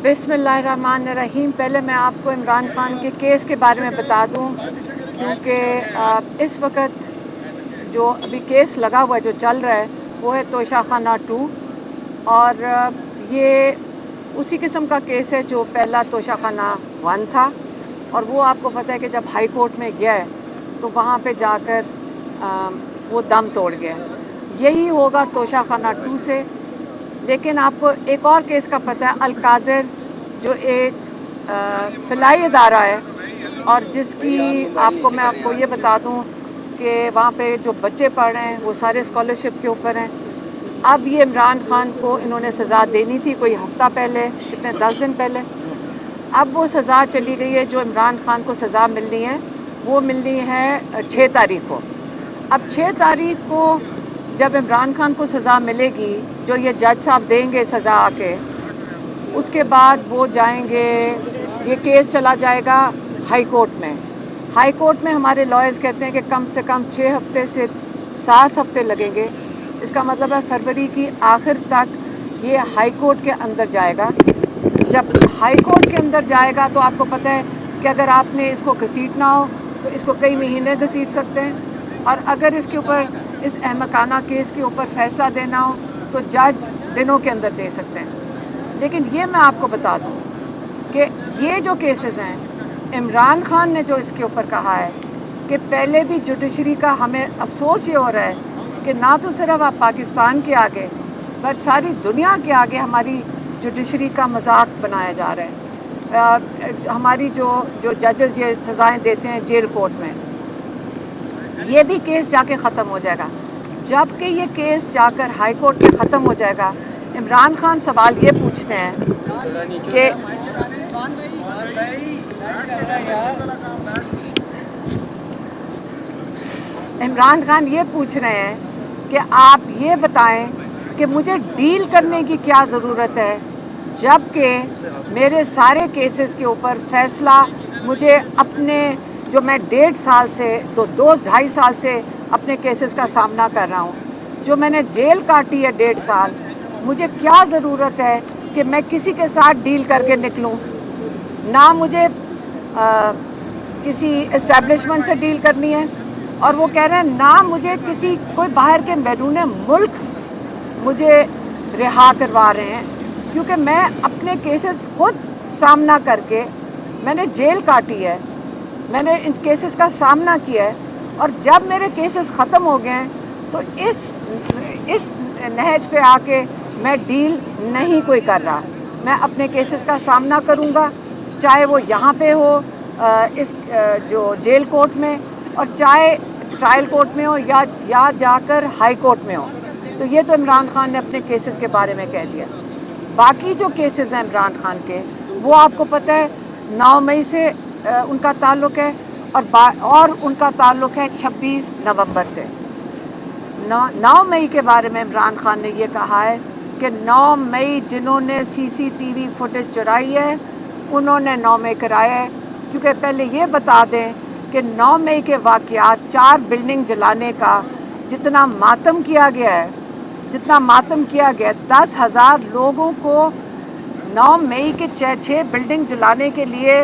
बिस्मिल्लाहिर्रहमानिर्रहीम। पहले मैं आपको इमरान खान के केस के बारे में बता दूं, क्योंकि इस वक्त जो अभी केस लगा हुआ है, जो चल रहा है, वो है तोशाखाना 2। और ये उसी किस्म का केस है जो पहला तोशाखाना 1 था। और वो आपको पता है कि जब हाई कोर्ट में गया है तो वहाँ पे जाकर वो दम तोड़ गया। यही होगा तोशाखाना 2 से। लेकिन आपको एक और केस का पता है, अल-कादिर, जो एक फ़िलाई इदारा है और जिसकी मैं आपको ये बता दूं कि वहाँ पे जो बच्चे पढ़ रहे हैं वो सारे स्कॉलरशिप के ऊपर हैं। अब ये इमरान खान को इन्होंने सज़ा देनी थी कोई हफ़्ता पहले, कितने 10 दिन पहले। अब वो सज़ा चली गई है। जो इमरान खान को सज़ा मिलनी है वो मिलनी है 6 तारीख को। अब 6 तारीख को जब इमरान खान को सज़ा मिलेगी, जो ये जज साहब देंगे सज़ा आके, उसके बाद वो जाएंगे, ये केस चला जाएगा हाई कोर्ट में। हाई कोर्ट में हमारे लॉयर्स कहते हैं कि कम से कम 6 हफ्ते से 7 हफ्ते लगेंगे। इसका मतलब है फरवरी की आखिर तक ये हाई कोर्ट के अंदर जाएगा। जब हाई कोर्ट के अंदर जाएगा तो आपको पता है कि अगर आपने इसको घसीटना हो तो इसको कई महीने घसीट सकते हैं, और अगर इसके ऊपर, इस अहमकाना केस के ऊपर फैसला देना हो तो जज दिनों के अंदर दे सकते हैं। लेकिन ये मैं आपको बता दूं कि ये जो केसेस हैं, इमरान खान ने जो इसके ऊपर कहा है कि पहले भी जुडिशरी का हमें अफसोस ये हो रहा है कि ना तो सिर्फ आप पाकिस्तान के आगे बट सारी दुनिया के आगे हमारी जुडिशरी का मजाक बनाया जा रहा है। हमारी जो जजेस ये सज़ाएं देते हैं जेल कोर्ट में, ये भी केस जाके ख़त्म हो जाएगा। जबकि ये केस जाकर हाई कोर्ट में ख़त्म हो जाएगा, इमरान खान सवाल ये पूछते हैं कि इमरान खान ये पूछ रहे हैं कि आप ये बताएं कि मुझे डील करने की क्या ज़रूरत है, जबकि मेरे सारे केसेस के ऊपर फैसला मुझे अपने, जो मैं 1.5 साल से 2-2.5 साल से अपने केसेस का सामना कर रहा हूँ, जो मैंने जेल काटी है 1.5 साल, मुझे क्या ज़रूरत है कि मैं किसी के साथ डील करके निकलूँ। ना मुझे किसी इस्टेब्लिशमेंट से डील करनी है, और वो कह रहे हैं ना मुझे कोई बाहर के बैरूने मुल्क मुझे रिहा करवा रहे हैं, क्योंकि मैं अपने केसेस खुद सामना करके, मैंने जेल काटी है, मैंने इन केसेस का सामना किया है। और जब मेरे केसेस ख़त्म हो गए हैं तो इस नहज पे आके मैं डील नहीं कोई कर रहा। मैं अपने केसेस का सामना करूँगा, चाहे वो यहाँ पे हो इस जो जेल कोर्ट में, और चाहे ट्रायल कोर्ट में हो या जाकर हाई कोर्ट में हो। तो ये तो इमरान खान ने अपने केसेस के बारे में कह दिया। बाकी जो केसेस हैं इमरान खान के, वो आपको पता है 9 मई से उनका ताल्लुक़ है, और उनका ताल्लुक़ है 26 नवंबर से। 9 मई के बारे में इमरान खान ने ये कहा है कि 9 मई जिन्होंने CCTV फुटेज चुराई है उन्होंने 9 मई कराया है। क्योंकि पहले ये बता दें कि 9 मई के वाक़यात, 4 बिल्डिंग जलाने का जितना मातम किया गया है, 10,000 लोगों को 9 मई के 6 बिल्डिंग जलाने के लिए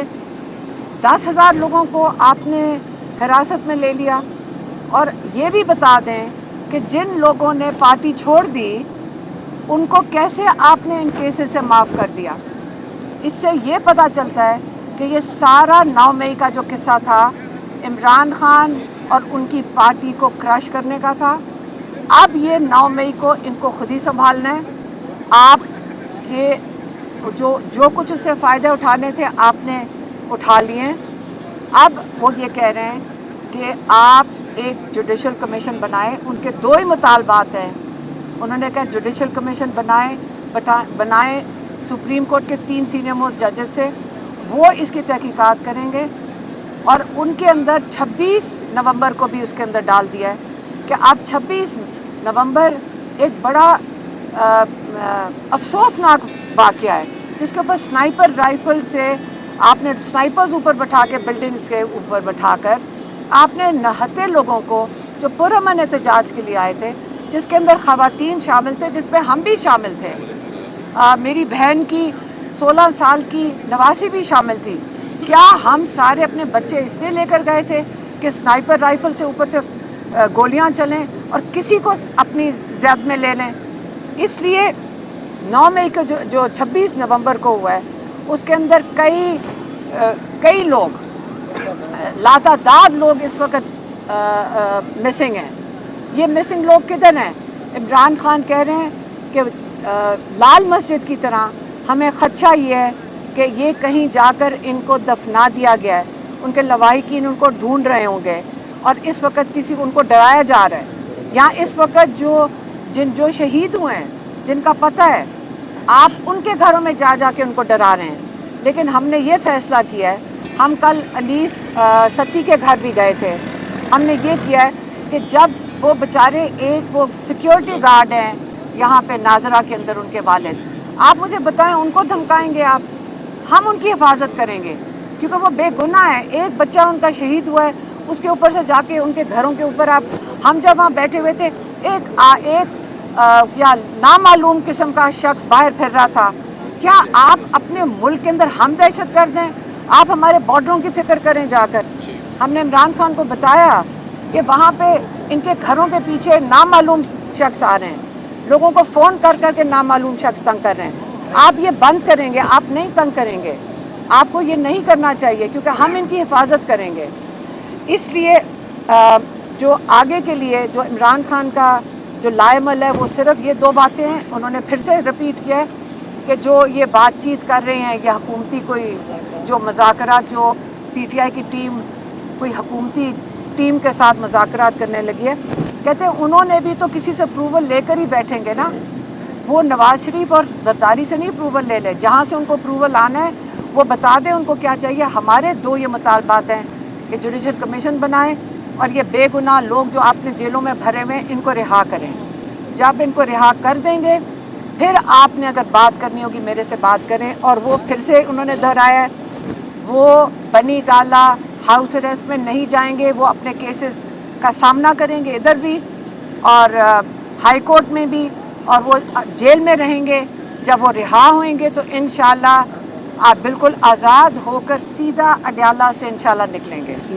10,000 लोगों को आपने हिरासत में ले लिया। और ये भी बता दें कि जिन लोगों ने पार्टी छोड़ दी उनको कैसे आपने इन केसेस से माफ़ कर दिया। इससे ये पता चलता है कि ये सारा 9 मई का जो किस्सा था, इमरान खान और उनकी पार्टी को क्रश करने का था। अब ये 9 मई को इनको खुद ही संभालना है। आप ये जो कुछ उससे फ़ायदे उठाने थे आपने उठा लिए। अब वो ये कह रहे हैं कि आप एक जुडिशल कमीशन बनाएं। उनके 2 ही मुतालबात हैं। उन्होंने कहा जुडिशल कमीशन बनाएं सुप्रीम कोर्ट के 3 सीनियर मोस्ट जजेस से, वो इसकी तहकीकात करेंगे। और उनके अंदर 26 नवंबर को भी उसके अंदर डाल दिया है कि आप 26 नवंबर एक बड़ा अफसोसनाक वाक़या है, जिसके ऊपर स्नाइपर राइफल से आपने स्नाइपर्स ऊपर बैठा के, बिल्डिंग्स के ऊपर बैठाकर आपने 69 लोगों को जो पुरअमन एहतजाज के लिए आए थे, जिसके अंदर ख़वातीन शामिल थे, जिस पे हम भी शामिल थे। मेरी बहन की 16 साल की नवासी भी शामिल थी। क्या हम सारे अपने बच्चे इसलिए लेकर गए थे कि स्नाइपर राइफल से ऊपर से गोलियां चलें और किसी को अपनी ज़द में ले लें? इसलिए 9 मई को जो 26 नवंबर को हुआ है, उसके अंदर कई लोग, लातादाद लोग इस वक्त मिसिंग हैं। ये मिसिंग लोग किधर हैं? इमरान खान कह रहे हैं कि लाल मस्जिद की तरह हमें खदशा ये है कि ये कहीं जाकर इनको दफना दिया गया है, उनके लवाहिकीन उनको ढूंढ रहे होंगे और इस वक्त किसी को उनको डराया जा रहा है। यहाँ इस वक्त जो शहीद हुए हैं, जिनका पता है, आप उनके घरों में जा के उनको डरा रहे हैं। लेकिन हमने ये फैसला किया है, हम कल अनीस सत्ती के घर भी गए थे, हमने ये किया है कि जब वो बेचारे वो सिक्योरिटी गार्ड हैं यहाँ पे नाजरा के अंदर, उनके वालिद, आप मुझे बताएं उनको धमकाएंगे आप? हम उनकी हिफाजत करेंगे क्योंकि वो बेगुनाह है। एक बच्चा उनका शहीद हुआ है, उसके ऊपर से जाके उनके घरों के ऊपर हम जब वहाँ बैठे हुए थे, या नामालूम किस्म का शख्स बाहर फिर रहा था। क्या आप अपने मुल्क के अंदर हम दहशत गर्द हैं? आप हमारे बॉर्डरों की फिक्र करें जाकर। हमने इमरान खान को बताया कि वहाँ पे इनके घरों के पीछे नामालूम शख्स आ रहे हैं, लोगों को फ़ोन कर के नामालूम शख्स तंग कर रहे हैं। आप ये बंद करेंगे? आप नहीं तंग करेंगे, आपको ये नहीं करना चाहिए क्योंकि हम इनकी हिफाजत करेंगे। इसलिए जो आगे के लिए जो इमरान खान का जो लाएमल है, वो सिर्फ ये 2 बातें हैं। उन्होंने फिर से रिपीट किया है कि जो ये बातचीत कर रहे हैं, ये हुकूमती कोई जो मज़ाकरात, जो PTI की टीम कोई हुकूमती टीम के साथ मज़ाकरात करने लगी है। कहते हैं उन्होंने भी तो किसी से अप्रूवल लेकर ही बैठेंगे ना, वो नवाज शरीफ और जरदारी से नहीं अप्रूवल ले लें। जहाँ से उनको अप्रूवल आना है वो बता दें उनको क्या चाहिए। हमारे 2 ये मुतालबात हैं कि जुडिशल कमीशन बनाएं और ये बेगुनाह लोग जो आपने जेलों में भरे हुए हैं, इनको रिहा करें। जब इनको रिहा कर देंगे, फिर आपने अगर बात करनी होगी मेरे से बात करें। और वो फिर से उन्होंने दोहराया है, वो बनी गाला हाउस अरेस्ट में नहीं जाएंगे, वो अपने केसेस का सामना करेंगे इधर भी और हाई कोर्ट में भी, और वो जेल में रहेंगे। जब वो रिहा होंगे तो इंशाल्लाह आप बिल्कुल आज़ाद होकर सीधा अडयाला से इंशाल्लाह निकलेंगे।